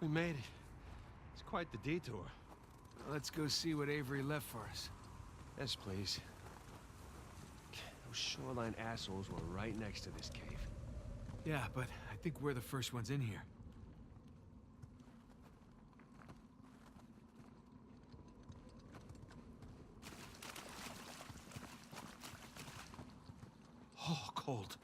We made it. It's quite the detour. Let's go see what Avery left for us. Yes, please. Those shoreline assholes were right next to this cave. Yeah, but I think we're the first ones in here. Oh, cold.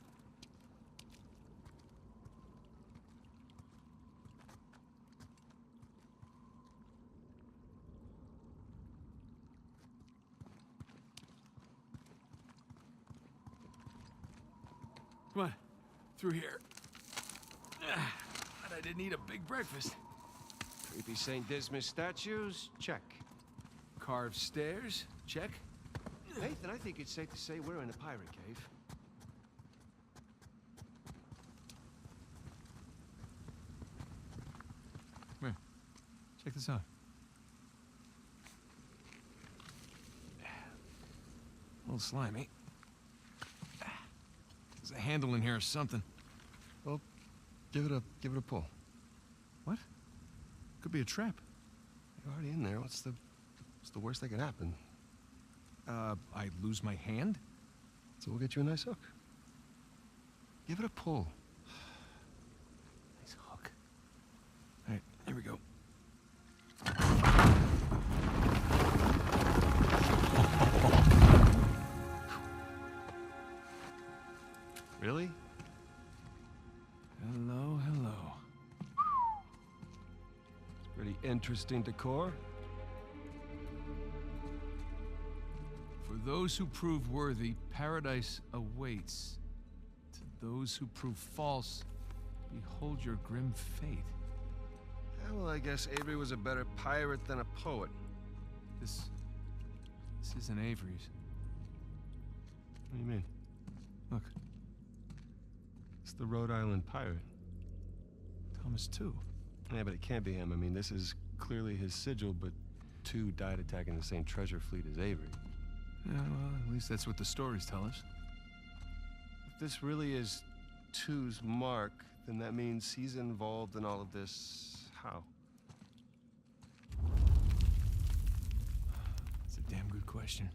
Come on, through here. But I didn't eat a big breakfast. Creepy St. Dismas statues? Check. Carved stairs? Check. Nathan, I think it's safe to say we're in a pirate cave. Come here. Check this out. A little slimy. There's a handle in here or something. Well, give it a pull. What? Could be a trap. You're already in there. What's the worst that could happen? I lose my hand? So we'll get you a nice hook. Give it a pull. Nice hook. All right, here we go. Really? Hello, hello. It's pretty interesting decor. For those who prove worthy, paradise awaits. To those who prove false, behold your grim fate. Yeah, well, I guess Avery was a better pirate than a poet. This isn't Avery's. What do you mean? Look, It's the Rhode Island pirate. Thomas too. Yeah, but it can't be him. I mean, this is clearly his sigil, but two died attacking the same treasure fleet as Avery. Yeah, well, at least that's what the stories tell us. If this really is Two's mark, then that means he's involved in all of this. How? That's a damn good question.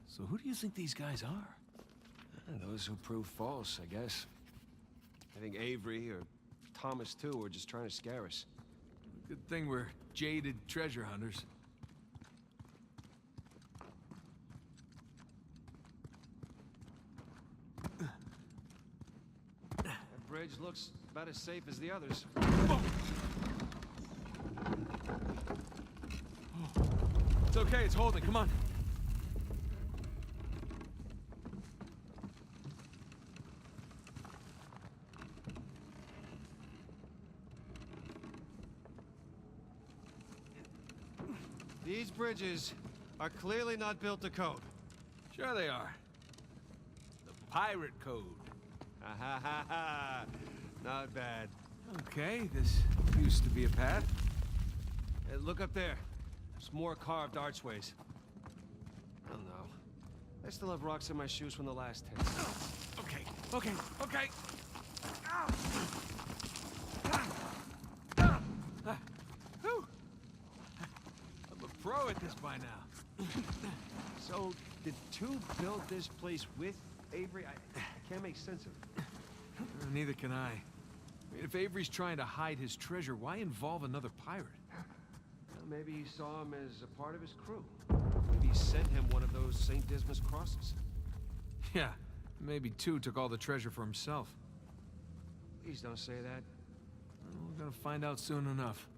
So who do you think these guys are? Those who prove false, I guess. I think Avery or Thomas too were just trying to scare us. Good thing we're jaded treasure hunters. That bridge looks about as safe as the others. It's okay, it's holding. Come on. These bridges are clearly not built to code. Sure they are. The pirate code. Ha ha ha ha! Not bad. Okay, this used to be a path. Hey, look up there. There's more carved archways. I don't know. I still have rocks in my shoes from the last test. Okay, okay, okay. Whew. I'm a pro at this by now. So, did Two build this place with Avery? I can't make sense of it. Neither can I. If Avery's trying to hide his treasure, why involve another pirate? Well, maybe he saw him as a part of his crew. Maybe he sent him one of those St. Dismas crosses. Yeah, maybe Two took all the treasure for himself. Please don't say that. Well, we're gonna find out soon enough.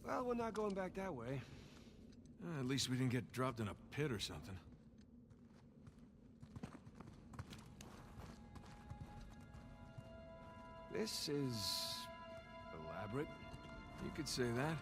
Well, we're not going back that way. At least we didn't get dropped in a pit or something. This is elaborate. You could say that.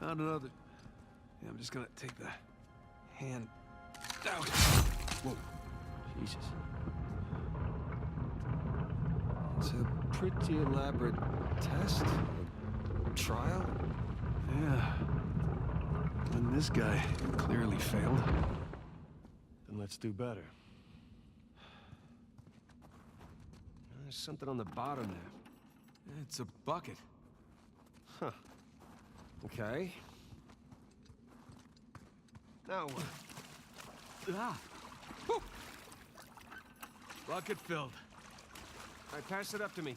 Found another... Yeah, I'm just gonna take the hand out. Whoa. Jesus. It's a pretty elaborate test? Trial? Yeah. And this guy clearly failed. Then let's do better. There's something on the bottom there. It's a bucket. Huh. Okay. Now what? Ah! Whew. Bucket filled. All right, pass it up to me.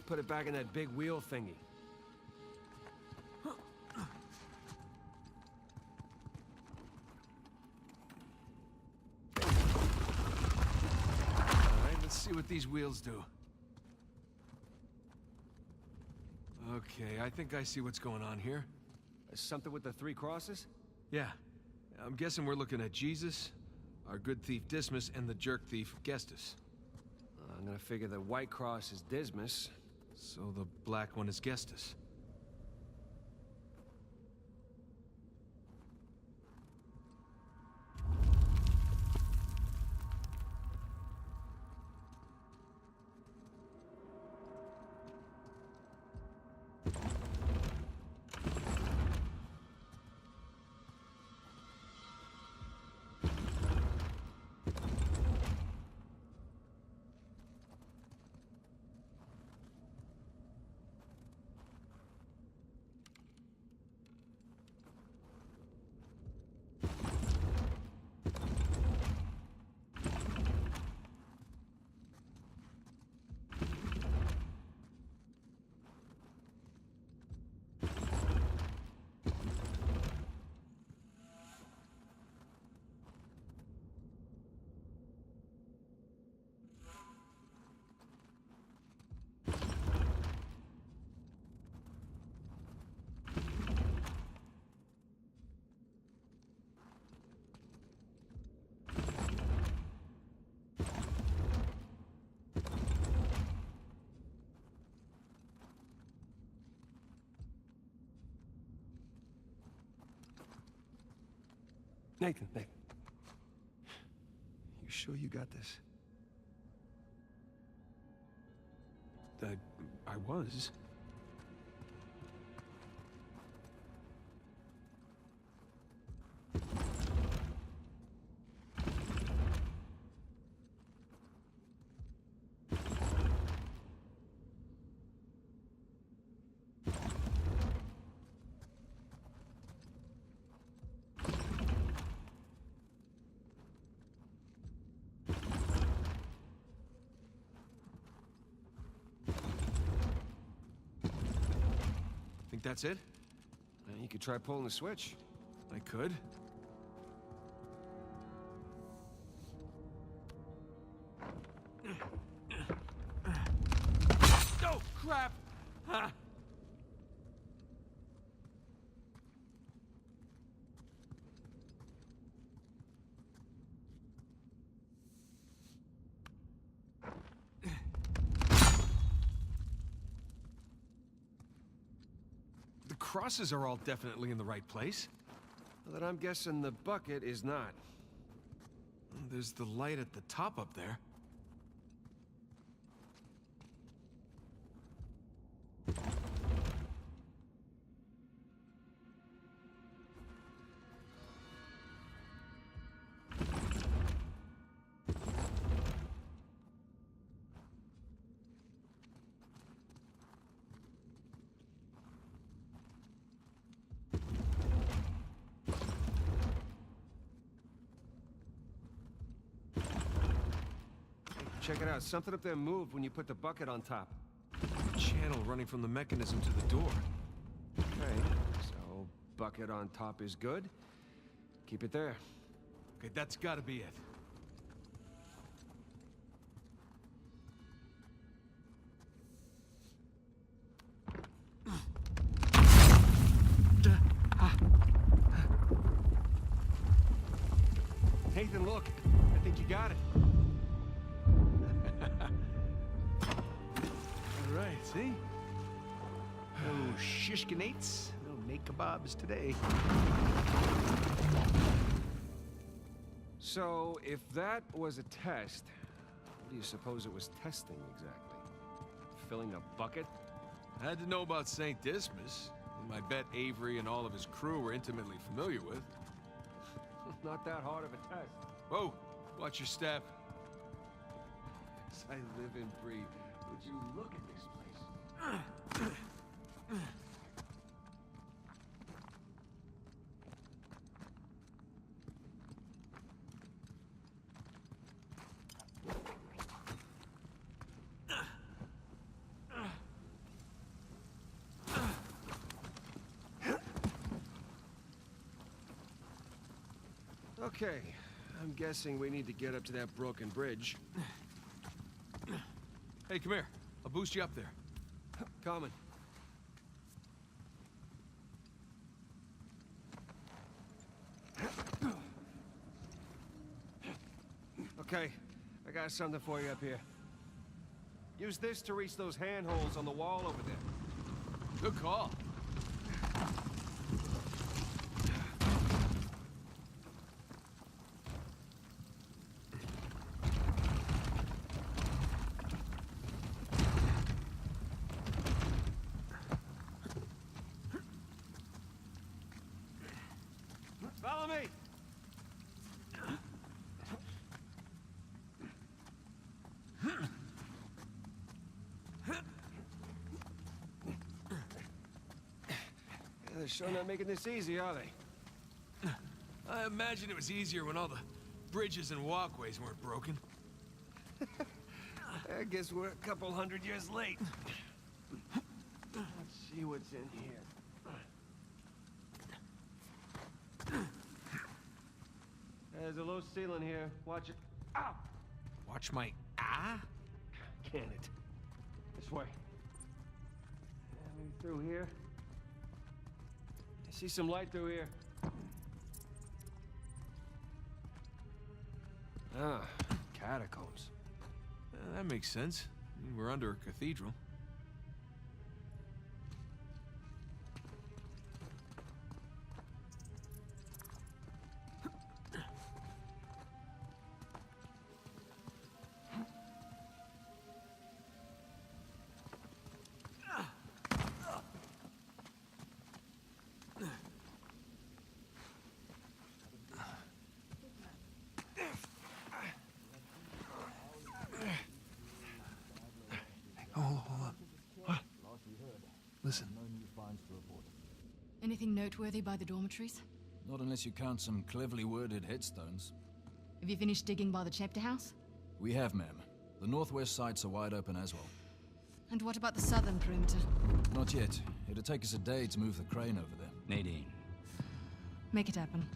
Put it back in that big wheel thingy. Let's see what these wheels do. Okay, I think I see what's going on here. Something with the 3 crosses? Yeah. I'm guessing we're looking at Jesus, our good thief Dismas, and the jerk thief Gestus. I'm gonna figure the white cross is Dismas. So the black one is Gestus. Nathan. You sure you got this? I was. Think that's it? You could try pulling the switch. I could. Oh, crap! Ha! The crosses are all definitely in the right place. Well, then I'm guessing the bucket is not. There's the light at the top up there. Check it out. Something up there moved when you put the bucket on top. Channel running from the mechanism to the door. Okay, so bucket on top is good. Keep it there. Okay, that's gotta be it. Nathan, look. I think you got it. See? No shishkinates, no naked kebabs today. So, if that was a test, what do you suppose it was testing exactly? Filling a bucket? I had to know about St. Dismas, whom I bet Avery and all of his crew were intimately familiar with. Not that hard of a test. Whoa, watch your step. Yes, I live and breathe. Would you look at this place? Okay, I'm guessing we need to get up to that broken bridge. Hey, come here. I'll boost you up there. Coming. Okay, I got something for you up here. Use this to reach those handholds on the wall over there. Good call. Follow me! They're sure not making this easy, are they? I imagine it was easier when all the bridges and walkways weren't broken. I guess we're a couple hundred years late. Let's see what's in here. There's a low ceiling here. Watch it. Ow! Watch my ah? Can it? This way. Maybe through here. I see some light through here. Ah, catacombs. That makes sense. I mean, we're under a cathedral. Hold on. What? Listen. Anything noteworthy by the dormitories? Not unless you count some cleverly worded headstones. Have you finished digging by the chapter house? We have, ma'am. The northwest sites are wide open as well. And what about the southern perimeter? Not yet. It'll take us a day to move the crane over there. Nadine. Make it happen.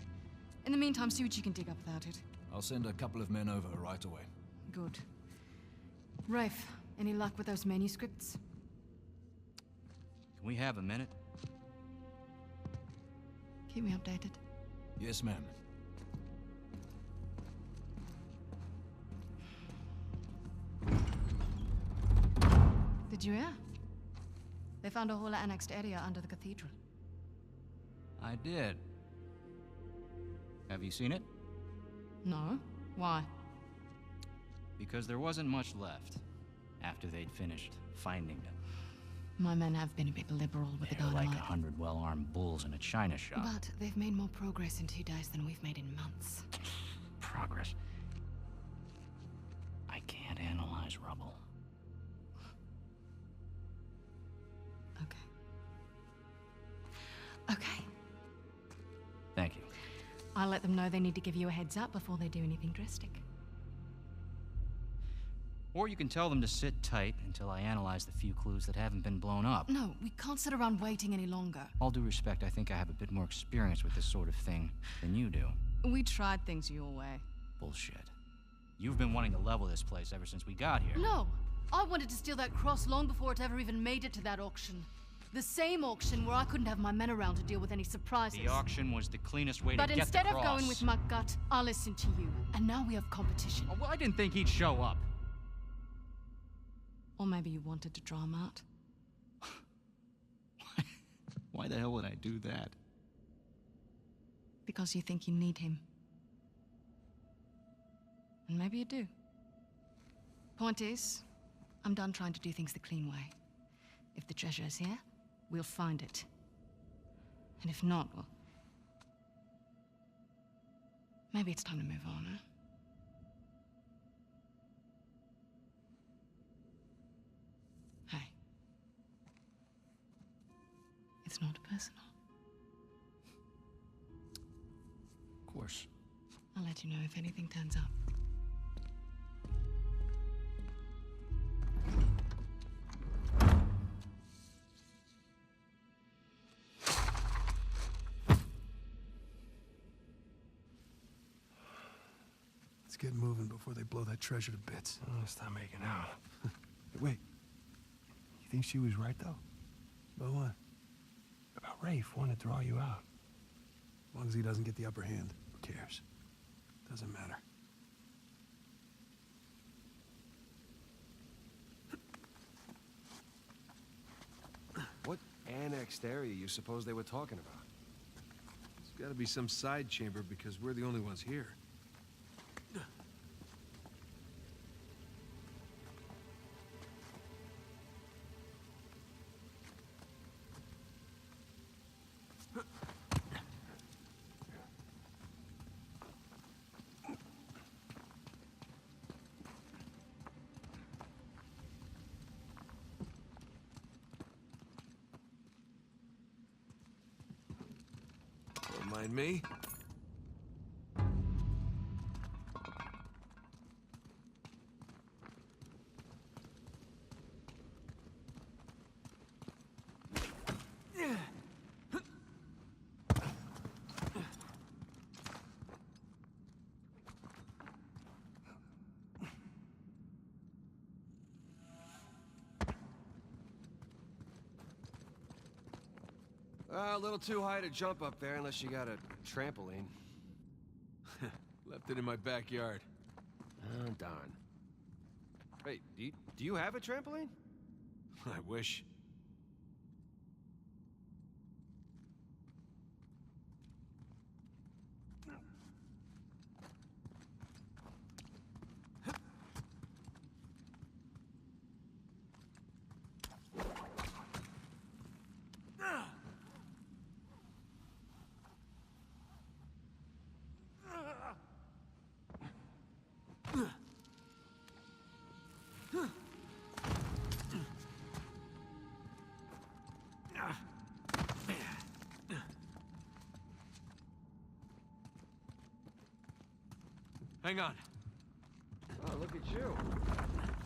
In the meantime, see what you can dig up without it. I'll send a couple of men over right away. Good. Rafe, any luck with those manuscripts? Can we have a minute? Keep me updated. Yes, ma'am. Did you hear? They found a whole annexed area under the cathedral. I did. Have you seen it? No? Why? Because there wasn't much left after they'd finished finding it. My men have been a bit liberal with the They're like dynamite. 100 well-armed bulls in a china shop. But they've made more progress in 2 days than we've made in months. Progress. I can't analyze rubble. Okay. Okay. Thank you. I'll let them know they need to give you a heads up before they do anything drastic. Or you can tell them to sit tight until I analyze the few clues that haven't been blown up. No, we can't sit around waiting any longer. All due respect, I think I have a bit more experience with this sort of thing than you do. We tried things your way. Bullshit. You've been wanting to level this place ever since we got here. No! I wanted to steal that cross long before it ever even made it to that auction. The same auction where I couldn't have my men around to deal with any surprises. The auction was the cleanest way to But get the instead cross. of going with my gut, I'll listen to you. And now we have competition. Oh, well, I didn't think he'd show up. Or maybe you wanted to draw him out. Why the hell would I do that? Because you think you need him. And maybe you do. Point is, I'm done trying to do things the clean way. If the treasure is here, we'll find it. And if not, well... maybe it's time to move on, huh? Hey. It's not personal. Of course. I'll let you know if anything turns up. Let's get moving before they blow that treasure to bits. Oh, stop making out. Wait. You think she was right, though? About what? About Rafe wanting to draw you out. As long as he doesn't get the upper hand, who cares? Doesn't matter. What annexed area you suppose they were talking about? It's gotta be some side chamber because we're the only ones here. Don't mind me. A little too high to jump up there unless you got a trampoline. Left it in my backyard. Oh, darn. Wait, do you have a trampoline? I wish. Hang on. Oh, look at you.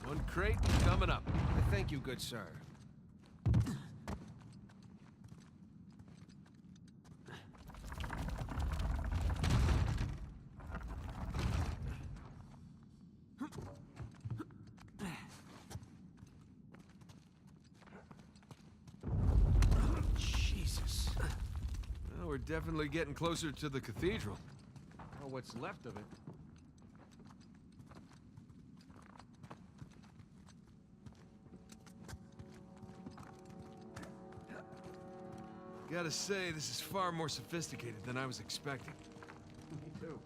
One crate coming up. Thank you, good sir. Jesus. Well, we're definitely getting closer to the cathedral. Or what's left of it. Gotta say, this is far more sophisticated than I was expecting. Me too.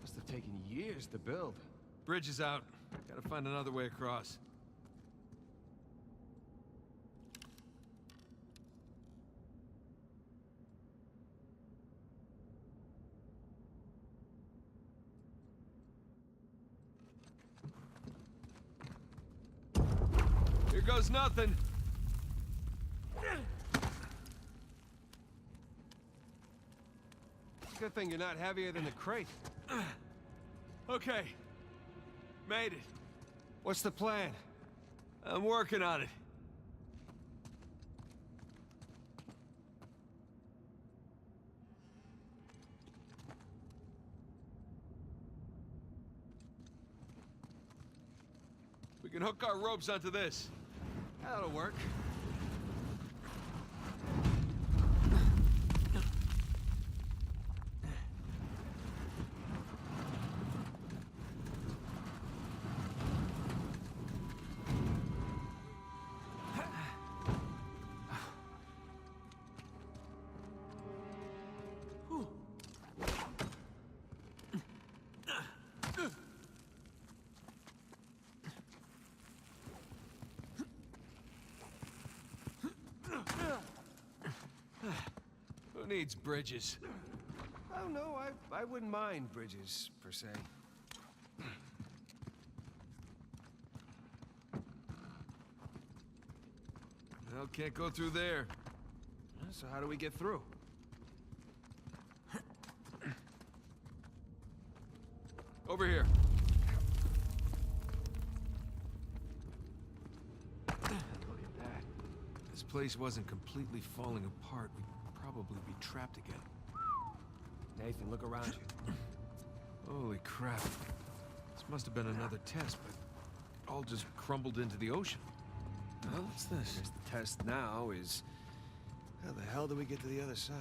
Must have taken years to build. Bridge is out. Gotta find another way across. Here goes nothing. Good thing you're not heavier than the crate. Okay. Made it. What's the plan? I'm working on it. We can hook our ropes onto this. That'll work. needs bridges? Oh, no, I wouldn't mind bridges, per se. Well, can't go through there. So how do we get through? Over here. Look at that. This place wasn't completely falling apart. We'd probably be trapped again. Nathan, look around you. Holy crap. This must have been another test, but all just crumbled into the ocean. Well, what's this? I guess the test now is... how the hell do we get to the other side?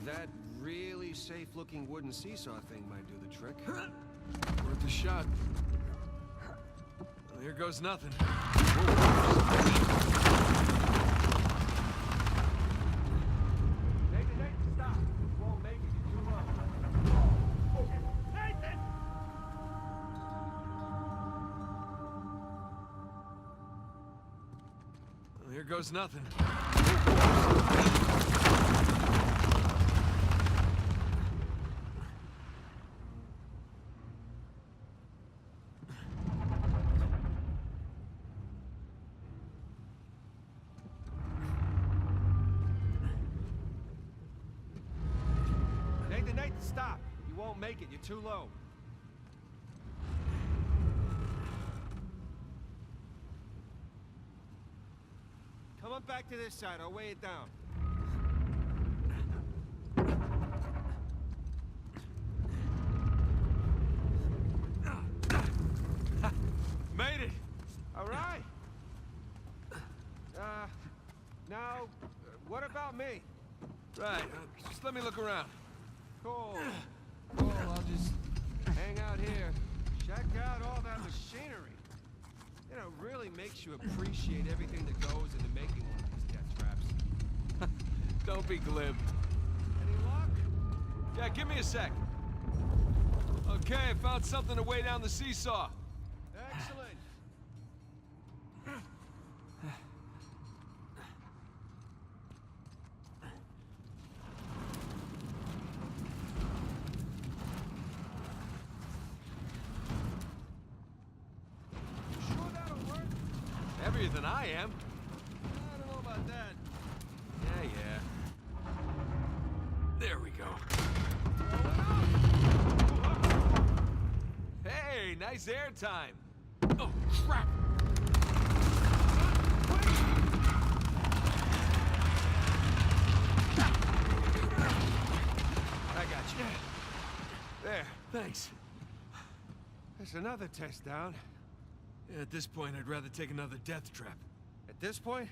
That really safe-looking wooden seesaw thing might do the trick. Worth a shot. Well, here goes nothing. Nathan, stop! You won't make it. You're too low. Nathan! Well, here goes nothing. Nathan, stop! You won't make it. You're too low. Come on back to this side. I'll weigh it down. Made it! All right. Now, what about me? Right, just let me look around. Cool. Cool, I'll just hang out here. Check out all that machinery. You know, it really makes you appreciate everything that goes into making one of these death traps. Don't be glib. Any luck? Yeah, give me a sec. Okay, I found something to weigh down the seesaw. Excellent. Sure that'll work? Heavier than I am. I don't know about that. Yeah. There we go. Hey, nice air time. Oh, crap! I got you. There, thanks. There's another test down. Yeah, at this point, I'd rather take another death trap. At this point,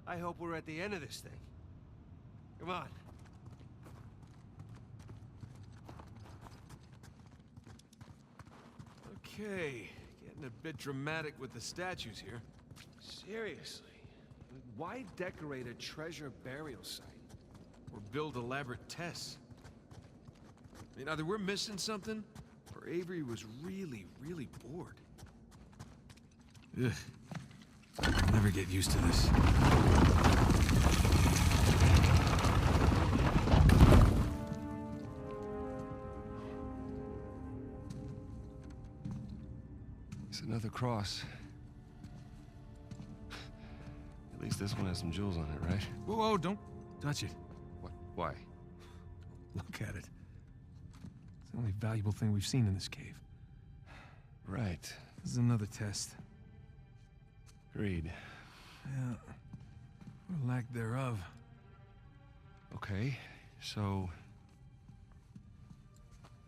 I hope we're at the end of this thing. Come on. Okay, getting a bit dramatic with the statues here. Seriously. Why decorate a treasure burial site? Or build elaborate tests. I mean, either we're missing something, or Avery was really, really bored. Ugh. I'll never get used to this. It's another cross. At least this one has some jewels on it, right? Whoa, whoa, don't touch it. What? Why? Look at it. It's the only valuable thing we've seen in this cave. Right. This is another test. Agreed. Yeah. Or lack thereof. Okay, so...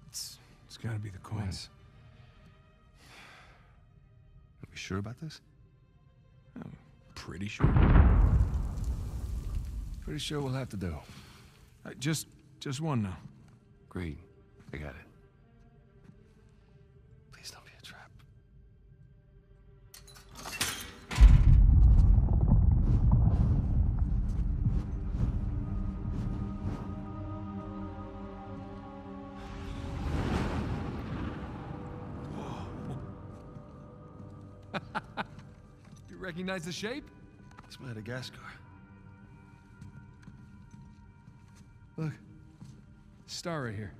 It's gotta be the coins. Are we sure about this? I'm pretty sure. Pretty sure we'll have to do. Just one now. Agreed. I got it. Please don't be a trap. You recognize the shape? It's Madagascar. Look. Star right here.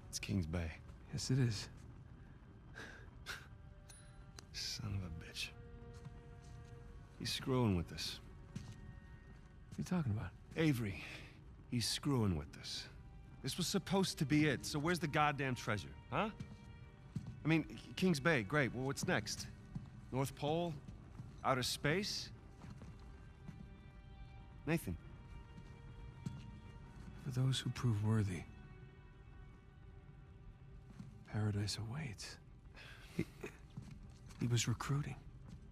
It's Kings Bay. Yes, it is. Son of a bitch. He's screwing with us. What are you talking about? Avery, he's screwing with us. This was supposed to be it, so where's the goddamn treasure, huh? I mean, Kings Bay, great. Well, what's next? North Pole? Outer space? Nathan. For those who prove worthy, paradise awaits. He was recruiting.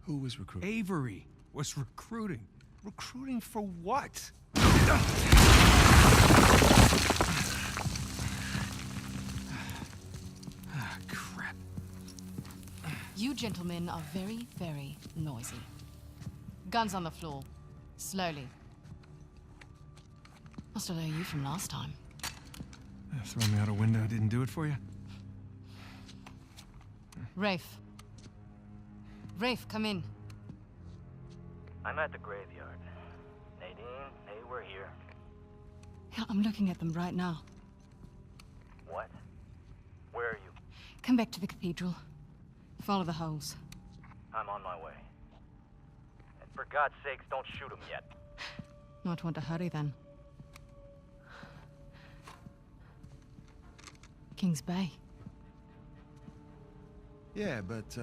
Who was recruiting? Avery was recruiting. Recruiting for what? Ah, crap. You gentlemen are very, very noisy. Guns on the floor. Slowly. Must have known you from last time. Throwing me out a window didn't do it for you? Rafe. Rafe, come in. I'm at the graveyard. Nadine, hey, we're here. Yeah, I'm looking at them right now. What? Where are you? Come back to the cathedral. Follow the holes. I'm on my way. And for God's sakes, don't shoot him yet. Not want to hurry then. Kings Bay. Yeah, but,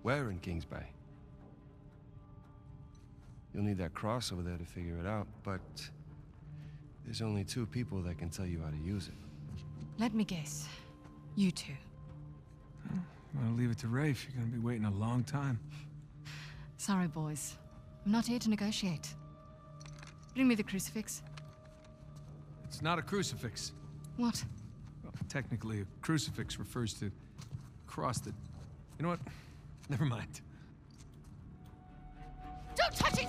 where in Kings Bay? You'll need that cross over there to figure it out, but there's only 2 people that can tell you how to use it. Let me guess. You two. I'm gonna leave it to Rafe. You're gonna be waiting a long time. Sorry, boys. I'm not here to negotiate. Bring me the crucifix. It's not a crucifix. What? Well, technically, a crucifix refers to a cross that... You know what? Never mind. Don't touch it!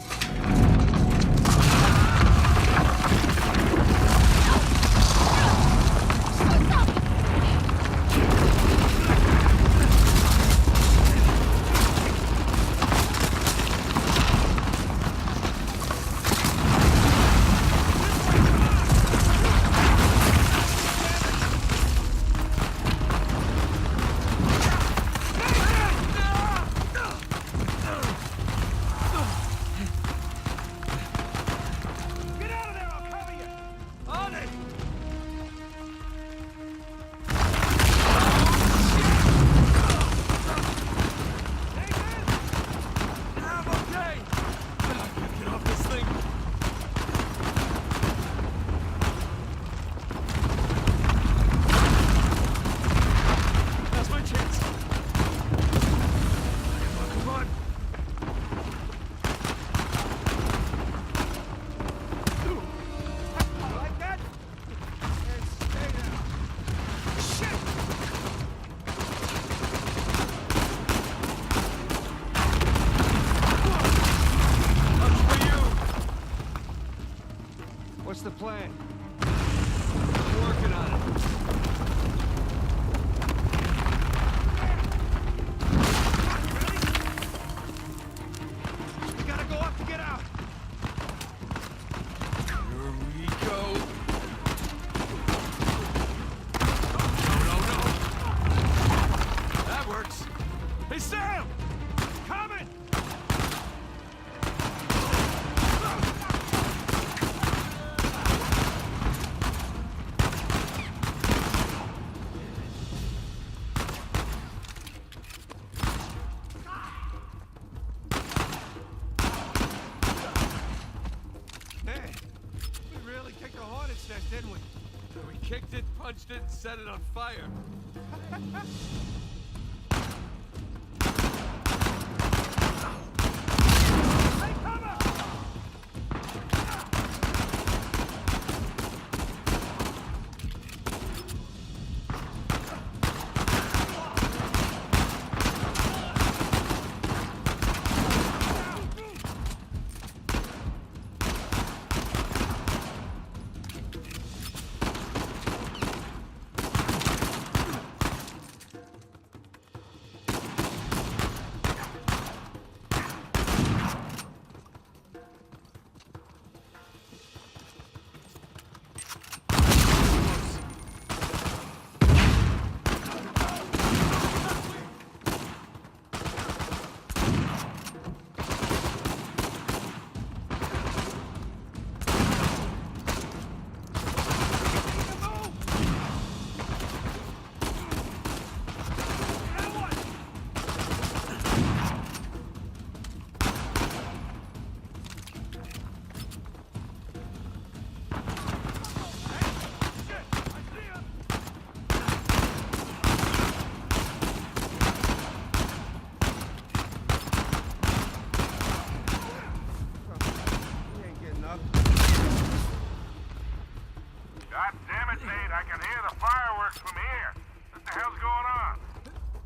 torch didn't set it on fire.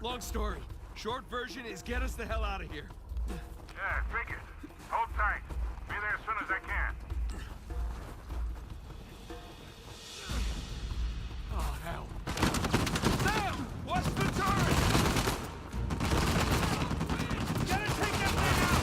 Long story. Short version is get us the hell out of here. Yeah, figured. Hold tight. Be there as soon as I can. Oh, hell. Sam! Watch the turret! Gotta take that thing out!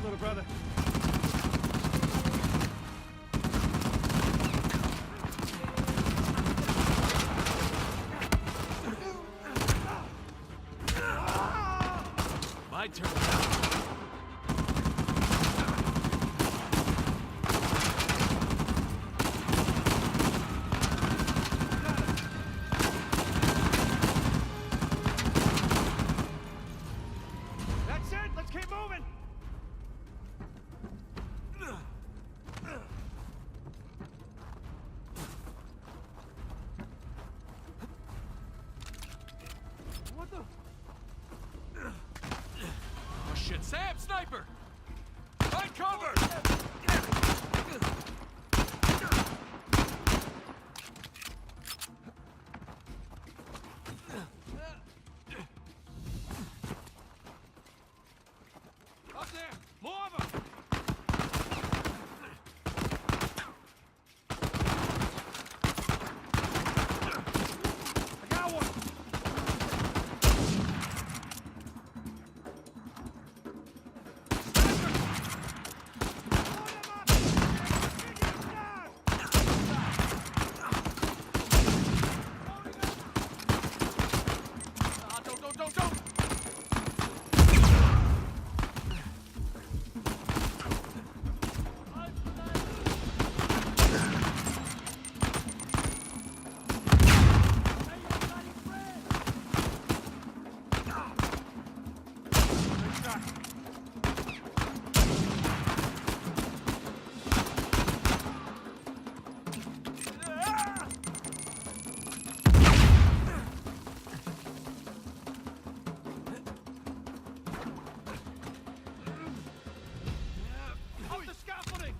Little brother. my turn now. That's it! Let's keep moving! What the? Oh shit, Sam, sniper! Find cover! Up there! More of them! I got one! Don't! Up the scaffolding!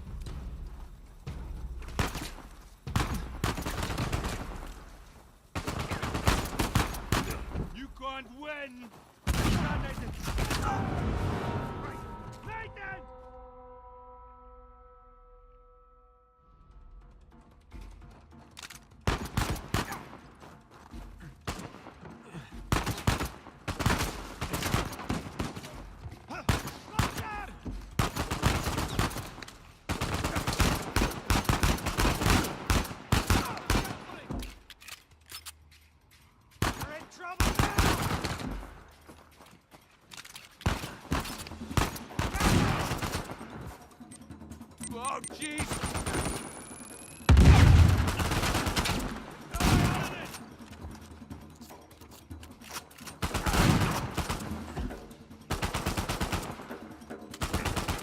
You can't win! Nathan! Nathan! We're in trouble now! Oh, jeez!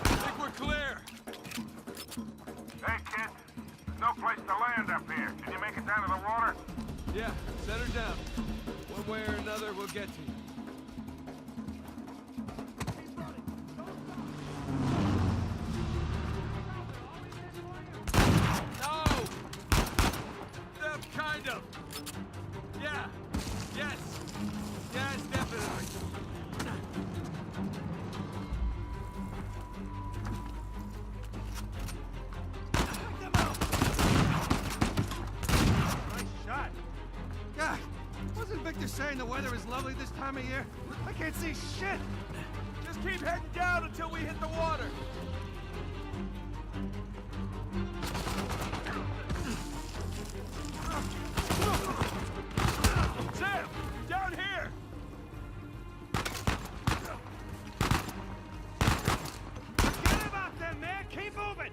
Think we're clear. Hey, kid. There's no place to land up here. Can you make it down to the water? Yeah, set her down. One way or another, we'll get to you. No! Kind of. Yeah. Yes. Yes, definitely. Nice shot. God, wasn't Victor saying the weather is lovely this time of year? I can't see shit! Just keep heading down until we hit the water. Sam, down here. Forget about them, man! Keep moving!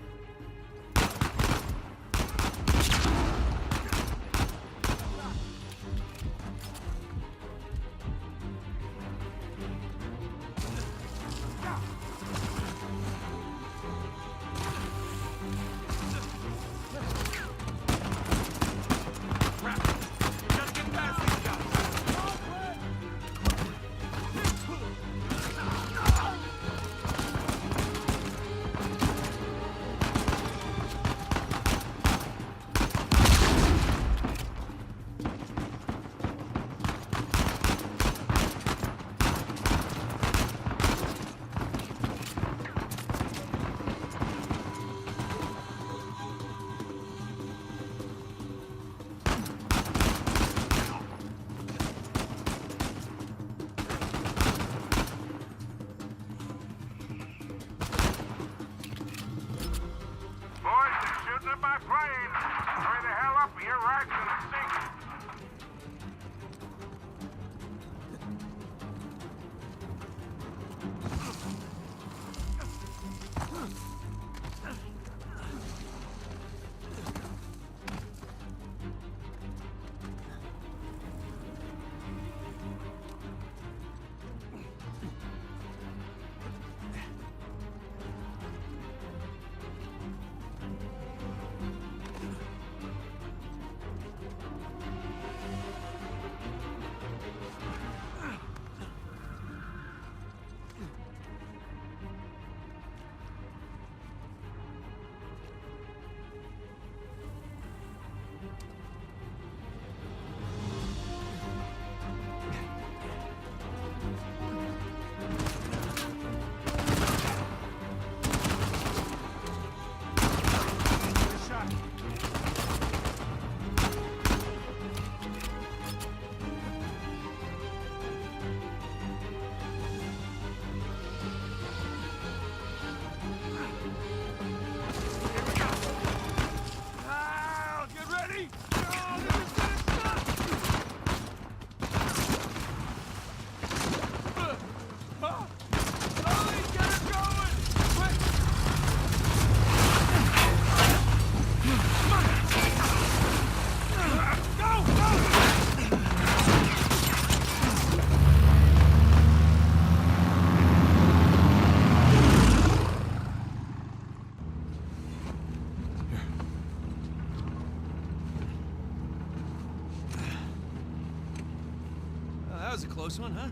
That was a close one, huh?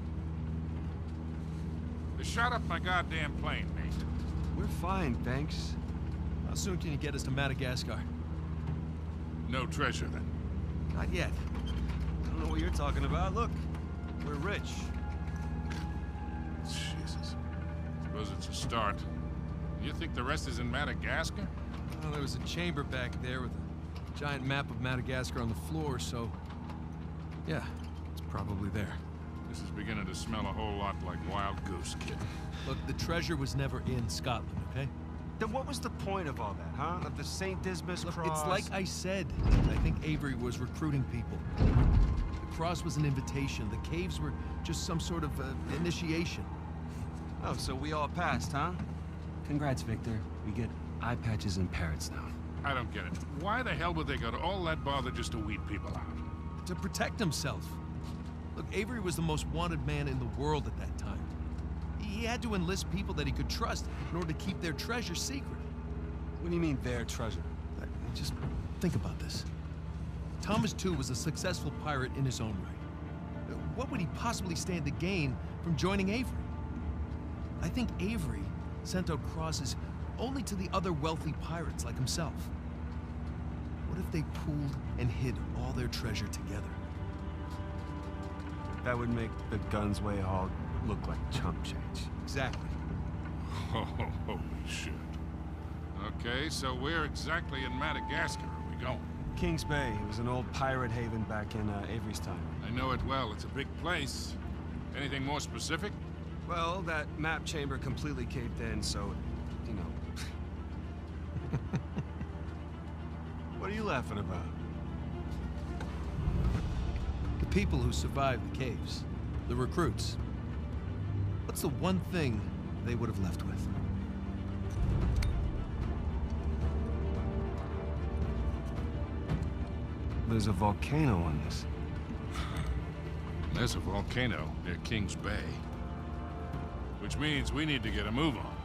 They shot up my goddamn plane, Nate. We're fine, thanks. How soon can you get us to Madagascar? No treasure, then. Not yet. I don't know what you're talking about. Look, we're rich. Jesus. Suppose it's a start. You think the rest is in Madagascar? Well, there was a chamber back there with a giant map of Madagascar on the floor, so... yeah, it's probably there. This is beginning to smell a whole lot like Wild Goose, kid. Look, the treasure was never in Scotland, okay? Then what was the point of all that, huh? Of the St. Dismas Look, cross? it's like I said. I think Avery was recruiting people. The cross was an invitation. The caves were just some sort of initiation. Oh, so we all passed, huh? Congrats, Victor. We get eye patches and parrots now. I don't get it. Why the hell would they go to all that bother just to weed people out? To protect himself. Look, Avery was the most wanted man in the world at that time. He had to enlist people that he could trust in order to keep their treasure secret. What do you mean, their treasure? Just think about this. Thomas, too, was a successful pirate in his own right. What would he possibly stand to gain from joining Avery? I think Avery sent out crosses only to the other wealthy pirates like himself. What if they pooled and hid all their treasure together? That would make the Gunsway haul look like chump change. Exactly. Oh, holy shit. Okay, so where exactly in Madagascar are we going? Kings Bay. It was an old pirate haven back in Avery's time. I know it well. It's a big place. Anything more specific? Well, that map chamber completely caved in, so, you know. What are you laughing about? The people who survived the caves, the recruits. What's the one thing they would have left with? There's a volcano on this. There's a volcano near Kings Bay. Which means we need to get a move on.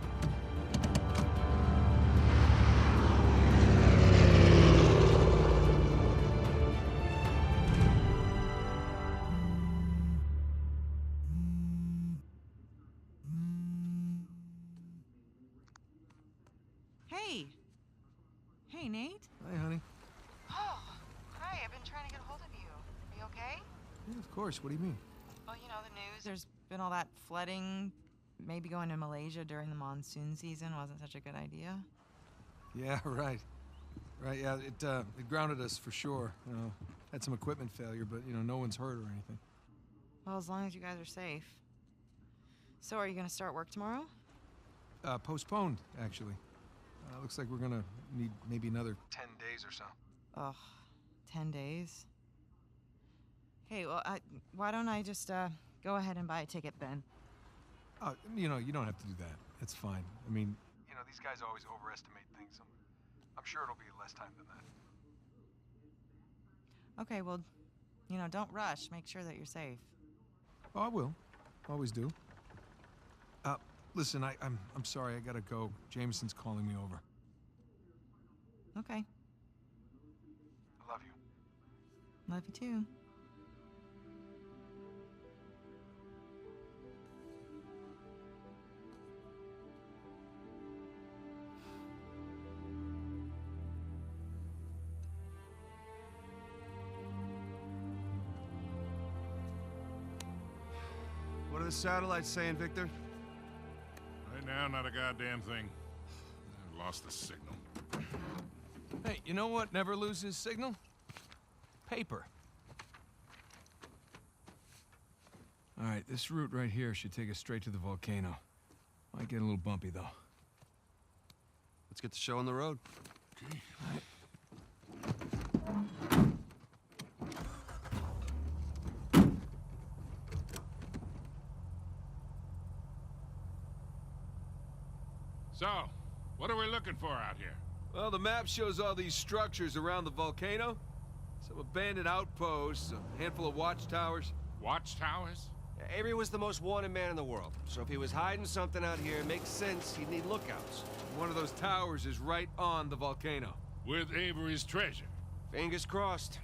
Hey. Hey, Nate. Hi, honey. Oh, hi. I've been trying to get a hold of you. Are you okay? Yeah, of course. What do you mean? Well, you know, the news. There's been all that flooding. Maybe going to Malaysia during the monsoon season wasn't such a good idea. Yeah, right. Right, yeah, it grounded us for sure. You know, had some equipment failure, but, you know, no one's hurt or anything. Well, as long as you guys are safe. So, are you going to start work tomorrow? Postponed, actually. Looks like we're gonna need maybe another 10 days or so. Ugh, 10 days? Hey, well, why don't I just, go ahead and buy a ticket then? You know, you don't have to do that. It's fine. I mean, you know, these guys always overestimate things. I'm sure it'll be less time than that. Okay, well, you know, don't rush. Make sure that you're safe. Oh, I will. Always do. Listen, I'm sorry. I gotta go. Jameson's calling me over. Okay. I love you. Love you too. What are the satellites saying, Victor? Right now, not a goddamn thing. I lost the signal. Hey, you know what never loses signal? Paper. All right, this route right here should take us straight to the volcano. Might get a little bumpy, though. Let's get the show on the road. Okay. So, what are we looking for out here? Well, the map shows all these structures around the volcano. Some abandoned outposts, a handful of watchtowers. Watchtowers? Avery was the most wanted man in the world, so if he was hiding something out here, it makes sense he'd need lookouts. One of those towers is right on the volcano. With Avery's treasure. Fingers crossed.